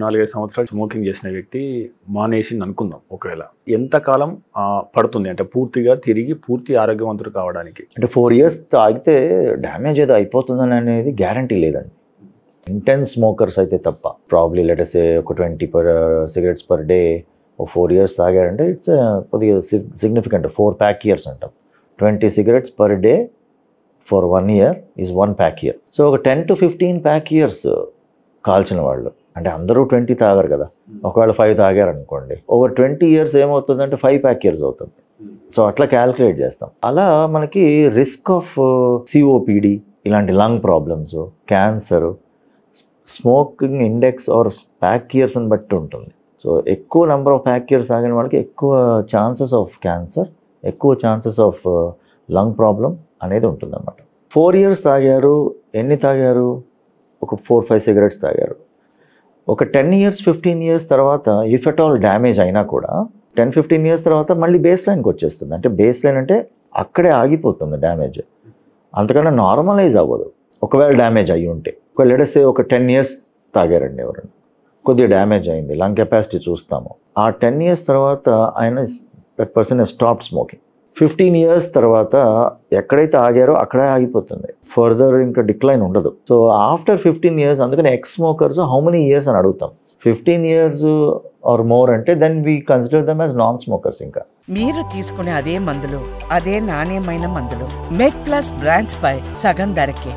4-5 సంవత్సరాలు స్మోకింగ్ చేసిన వ్యక్తి మానేసింది అనుకుందాం. ఒకవేళ ఎంతకాలం పడుతుంది అంటే పూర్తిగా తిరిగి పూర్తి ఆరోగ్యవంతుడు కావడానికి? అంటే 4 years తాగితే డ్యామేజ్ ఏదో అయిపోతుందని అనేది గ్యారంటీ లేదండి. ఇంటెన్స్ స్మోకర్స్ అయితే తప్ప. ప్రాబ్లీ లెట్ సే ఒక 20 cigarettes per day 4 years తాగారంటే it's కొద్దిగా సిగ్నిఫికెంట్. 4 pack years అంటాం. 20 cigarettes per day for 1 year is 1 pack year. So ఒక 10 to 15 pack years కాల్చిన వాళ్ళు అంటే అందరూ 20 తాగారు కదా, ఒకవేళ 5 తాగారు అనుకోండి, ఓవర్ 20 years ఏమవుతుందంటే 5 pack years అవుతుంది. సో అట్లా క్యాలిక్యులేట్ చేస్తాం. అలా మనకి రిస్క్ ఆఫ్ సిఓపిడి ఇలాంటి lung problems, cancer, smoking index or pack ఇయర్స్ని బట్టి ఉంటుంది. సో ఎక్కువ నెంబర్ ఆఫ్ ప్యాక్ ఇయర్స్ తాగిన వాళ్ళకి ఎక్కువ ఛాన్సెస్ ఆఫ్ క్యాన్సర్, ఎక్కువ ఛాన్సెస్ ఆఫ్ లంగ్ ప్రాబ్లం అనేది ఉంటుంది అన్నమాట. 4 years తాగారు, ఎన్ని తాగారు? ఒక 4-5 cigarettes తాగారు. ఒక 10 years 15 years తర్వాత ఇఫ్ ఎట్ ఆల్ డ్యామేజ్ అయినా కూడా 10-15 years తర్వాత మళ్ళీ బేస్ లైన్కి వచ్చేస్తుంది. అంటే బేస్ లైన్ అంటే అక్కడే ఆగిపోతుంది డ్యామేజ్, అంతకన్నా నార్మలైజ్ అవ్వదు. ఒకవేళ డ్యామేజ్ అయ్యి ఉంటే లెట్స్ సే ఒక 10 years తాగారండి ఎవరైనా, కొద్దిగా డ్యామేజ్ అయింది, లంగ్ కెపాసిటీ చూస్తాము. ఆ 10 years తర్వాత that person has stopped smoking. 15 years తర్వాత ఎక్కడైతే ఆగారో అక్కడే ఆగిపోతుంది, ఫర్దర్ ఇంకా డిక్లైన్ ఉండదు. సో ఆఫ్టర్ 15 years, అందుకని ex smokers how many years అని అడుగుతాం. 15 years ఆర్ మోర్ అంటే then we consider them as non smokers. ఇంకా మీరు తీసుకునే అదే మందులు, అదే నాణ్యమైన మందులు మెడ్ ప్లస్ బ్రాండ్స్ పై సగం ధరకే